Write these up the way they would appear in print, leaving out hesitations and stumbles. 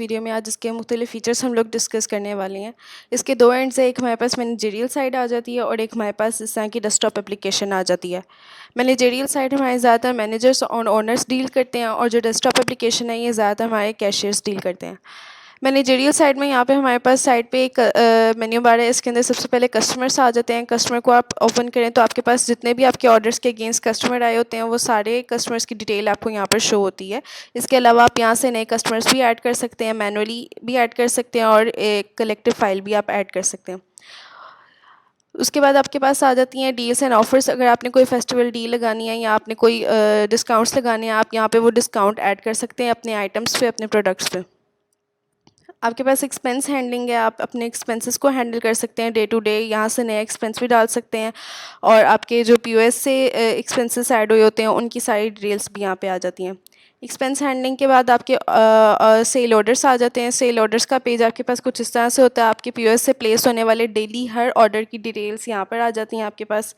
Video में आज इसके मुख्तलिफ फ़ीचर्स हम लोग डिस्कस करने वाले हैं। इसके दो एंड्स है, एक हमारे पास मैनेजरियल साइड आ जाती है और एक हमारे पास इस तरह की डेस्कटॉप एप्लीकेशन आ जाती है। मैनेजरियल साइड हमारे ज़्यादातर मैनेजर्स और ओनर्स डील करते हैं और जो डेस्कटॉप एप्लीकेशन है ये ज़्यादातर हमारे कैशियर्स डील करते हैं। मैनेजरियल साइड में यहाँ पे हमारे पास साइड पे एक मेन्यू बार है। इसके अंदर सबसे पहले कस्टमर्स आ जाते हैं। कस्टमर को आप ओपन करें तो आपके पास जितने भी आपके ऑर्डर्स के अगेंस्ट कस्टमर आए होते हैं वो सारे कस्टमर्स की डिटेल आपको यहाँ पर शो होती है। इसके अलावा आप यहाँ से नए कस्टमर्स भी ऐड कर सकते हैं, मैनुअली भी ऐड कर सकते हैं और एक कलेक्टिव फाइल भी आप ऐड कर सकते हैं। उसके बाद आपके पास आ जाती हैं डील्स एंड ऑफर्स। अगर आपने कोई फेस्टिवल डील लगानी है या आपने कोई डिस्काउंट्स लगाने हैं, आप यहाँ पे वो डिस्काउंट ऐड कर सकते हैं अपने आइटम्स पे, अपने प्रोडक्ट्स पे। आपके पास एक्सपेंस हैंडलिंग है, आप अपने एक्सपेंसेस को हैंडल कर सकते हैं डे टू डे। यहाँ से नए एक्सपेंस भी डाल सकते हैं और आपके जो पीओएस से एक्सपेंसेस ऐड हुए होते हैं उनकी सारी डिटेल्स भी यहाँ पे आ जाती हैं। एक्सपेंस हैंडलिंग के बाद आपके सेल ऑर्डर्स आ जाते हैं। सेल ऑर्डर्स का पेज आपके पास कुछ इस तरह से होता है। आपके पीओएस से प्लेस होने वाले डेली हर ऑर्डर की डिटेल्स यहाँ पर आ जाती हैं आपके पास।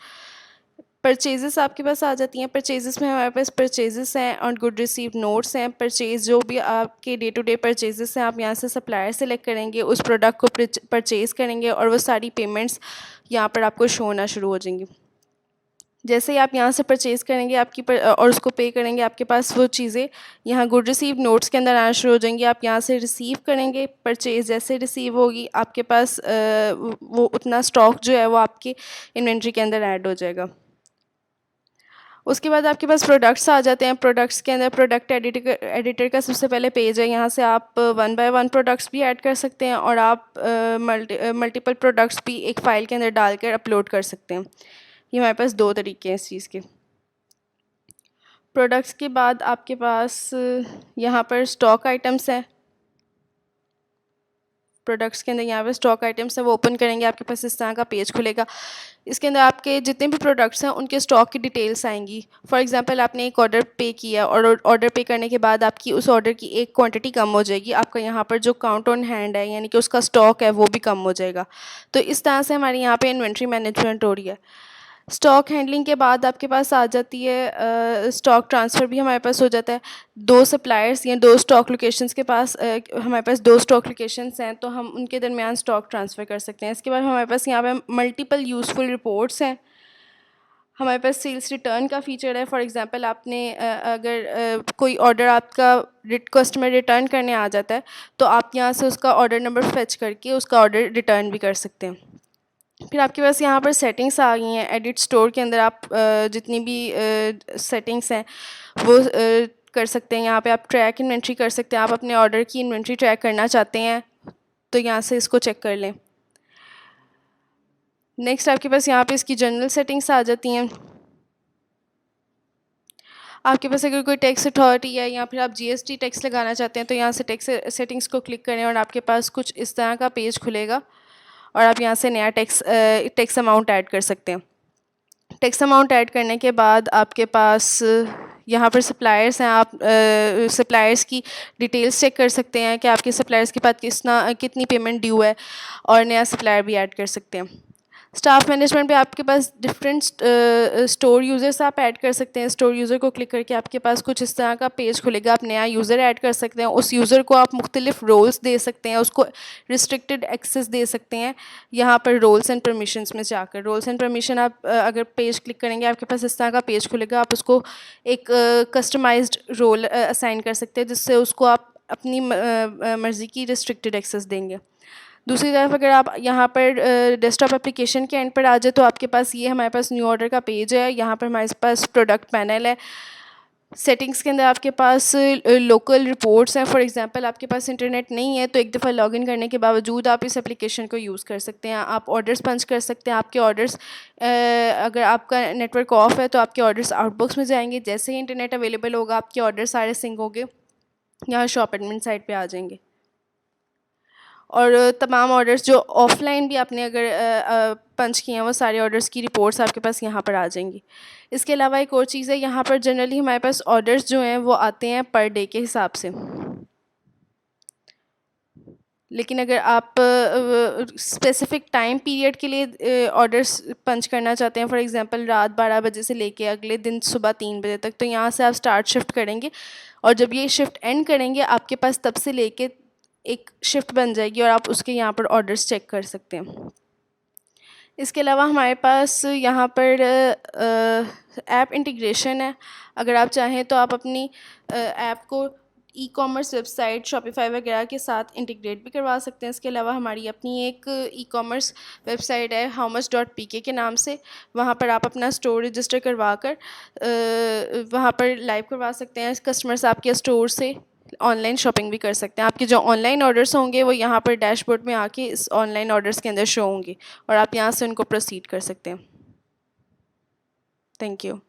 परचेजेस आपके पास आ जाती हैं। परचेजेस में हमारे पास परचेजेस हैं और गुड रिसीव नोट्स हैं। परचेज जो भी आपके डे टू डे परचेजेस हैं आप यहाँ से सप्लायर सेलेक्ट करेंगे, उस प्रोडक्ट को परचेज़ करेंगे और वो सारी पेमेंट्स यहाँ पर आपको शो होना शुरू हो जाएंगी। जैसे ही आप यहाँ से परचेज़ करेंगे और उसको पे करेंगे, आपके पास वो चीज़ें यहाँ गुड रिसीव नोट्स के अंदर आना शुरू हो जाएंगी। आप यहाँ से रिसीव करेंगे। परचेज़ जैसे रिसीव होगी आपके पास वो उतना स्टॉक जो है वो आपकी इन्वेंट्री के अंदर ऐड हो जाएगा। उसके बाद आपके पास प्रोडक्ट्स आ जाते हैं। प्रोडक्ट्स के अंदर प्रोडक्ट एडिटर का सबसे पहले पेज है। यहाँ से आप 1 बाय 1 प्रोडक्ट्स भी ऐड कर सकते हैं और आप मल्टीपल प्रोडक्ट्स भी एक फ़ाइल के अंदर डालकर अपलोड कर सकते हैं। ये हमारे पास दो तरीके हैं इस चीज़ के। प्रोडक्ट्स के बाद आपके पास यहाँ पर स्टॉक आइटम्स हैं। प्रोडक्ट्स के अंदर यहाँ पे स्टॉक आइटम्स है, वो ओपन करेंगे आपके पास इस तरह का पेज खुलेगा। इसके अंदर आपके जितने भी प्रोडक्ट्स हैं उनके स्टॉक की डिटेल्स आएंगी। फॉर एग्जांपल आपने एक ऑर्डर पे किया और ऑर्डर पे करने के बाद आपकी उस ऑर्डर की एक क्वांटिटी कम हो जाएगी। आपका यहाँ पर जो काउंट ऑन हैंड है यानी कि उसका स्टॉक है वो भी कम हो जाएगा। तो इस तरह से हमारे यहाँ पे इन्वेंट्री मैनेजमेंट हो रही है। स्टॉक हैंडलिंग के बाद आपके पास आ जाती है स्टॉक ट्रांसफ़र भी हमारे पास हो जाता है। दो सप्लायर्स या दो स्टॉक लोकेशंस के पास हमारे पास दो स्टॉक लोकेशंस हैं तो हम उनके दरमियान स्टॉक ट्रांसफ़र कर सकते हैं। इसके बाद हमारे पास यहाँ पे मल्टीपल यूज़फुल रिपोर्ट्स हैं। हमारे पास सेल्स रिटर्न का फ़ीचर है। फॉर एग्जांपल आपने अगर कोई ऑर्डर आपका कस्टमर रिटर्न करने आ जाता है तो आप यहाँ से उसका ऑर्डर नंबर फेच करके उसका ऑर्डर रिटर्न भी कर सकते हैं। फिर आपके पास यहाँ पर सेटिंग्स आ गई हैं। एडिट स्टोर के अंदर आप जितनी भी सेटिंग्स हैं वो कर सकते हैं। यहाँ पे आप ट्रैक इन्वेंट्री कर सकते हैं। आप अपने ऑर्डर की इन्वेंट्री ट्रैक करना चाहते हैं तो यहाँ से इसको चेक कर लें। नेक्स्ट आपके पास यहाँ पे इसकी जनरल सेटिंग्स आ जाती हैं। आपके पास अगर कोई टैक्स अथॉरिटी है या फिर आप जीएसटी टैक्स लगाना चाहते हैं तो यहाँ से टैक्स सेटिंग्स को क्लिक करें और आपके पास कुछ इस तरह का पेज खुलेगा और आप यहाँ से नया टैक्स अमाउंट ऐड कर सकते हैं। टैक्स अमाउंट ऐड करने के बाद आपके पास यहाँ पर सप्लायर्स हैं। आप सप्लायर्स की डिटेल्स चेक कर सकते हैं कि आपके सप्लायर्स के पास कितनी पेमेंट ड्यू है और नया सप्लायर भी ऐड कर सकते हैं। स्टाफ मैनेजमेंट पे आपके पास डिफरेंट स्टोर यूज़र्स आप ऐड कर सकते हैं। स्टोर यूज़र को क्लिक करके आपके पास कुछ इस तरह का पेज खुलेगा। आप नया यूज़र ऐड कर सकते हैं। उस यूज़र को आप मुख्तलिफ रोल्स दे सकते हैं, उसको रिस्ट्रिक्टेड एक्सेस दे सकते हैं। यहाँ पर रोल्स एंड परमिशंस में जाकर रोल्स एंड परमिशन आप अगर पेज क्लिक करेंगे आपके पास इस तरह का पेज खुलेगा। आप उसको एक कस्टमाइज्ड रोल असाइन कर सकते हैं जिससे उसको आप अपनी मर्ज़ी की रिस्ट्रिक्टेड एक्सेस देंगे। दूसरी तरफ अगर आप यहाँ पर डेस्कटॉप एप्लीकेशन के एंड पर आ जाए तो आपके पास ये हमारे पास न्यू ऑर्डर का पेज है। यहाँ पर हमारे पास प्रोडक्ट पैनल है। सेटिंग्स के अंदर आपके पास लोकल रिपोर्ट्स हैं। फॉर एग्जांपल आपके पास इंटरनेट नहीं है तो एक दफ़ा लॉगिन करने के बावजूद आप इस एप्लीकेशन को यूज़ कर सकते हैं। आप ऑर्डर्स पंच कर सकते हैं। आपके ऑर्डर्स अगर आपका नेटवर्क ऑफ है तो आपके ऑर्डर्स आउटबॉक्स में जाएंगे। जैसे ही इंटरनेट अवेलेबल होगा आपके ऑर्डर सारे सिंक होंगे, यहाँ शॉप एडमिन साइट पर आ जाएंगे। और तमाम ऑर्डर्स जो ऑफ़लाइन भी आपने अगर पंच किए हैं वो सारे ऑर्डर्स की रिपोर्ट्स आपके पास यहाँ पर आ जाएंगी। इसके अलावा एक और चीज़ है, यहाँ पर जनरली हमारे पास ऑर्डर्स जो हैं वो आते हैं पर डे के हिसाब से। लेकिन अगर आप स्पेसिफ़िक टाइम पीरियड के लिए ऑर्डर्स पंच करना चाहते हैं, फॉर एग्जांपल रात 12 बजे से लेके अगले दिन सुबह 3 बजे तक, तो यहाँ से आप स्टार्ट शिफ्ट करेंगे और जब ये शिफ्ट एंड करेंगे आपके पास तब से लेके एक शिफ्ट बन जाएगी और आप उसके यहाँ पर ऑर्डर्स चेक कर सकते हैं। इसके अलावा हमारे पास यहाँ पर ऐप इंटीग्रेशन है। अगर आप चाहें तो आप अपनी ऐप को ई कॉमर्स वेबसाइट शॉपिफाई वगैरह के साथ इंटीग्रेट भी करवा सकते हैं। इसके अलावा हमारी अपनी एक ई कॉमर्स वेबसाइट है howmuch.pk के नाम से। वहाँ पर आप अपना स्टोर रजिस्टर करवा कर वहाँ पर लाइव करवा सकते हैं। कस्टमर्स आपके स्टोर से ऑनलाइन शॉपिंग भी कर सकते हैं। आपके जो ऑनलाइन ऑर्डर्स होंगे वो यहाँ पर डैशबोर्ड में आके इस ऑनलाइन ऑर्डर्स के अंदर शो होंगे और आप यहाँ से उनको प्रोसीड कर सकते हैं। Thank you.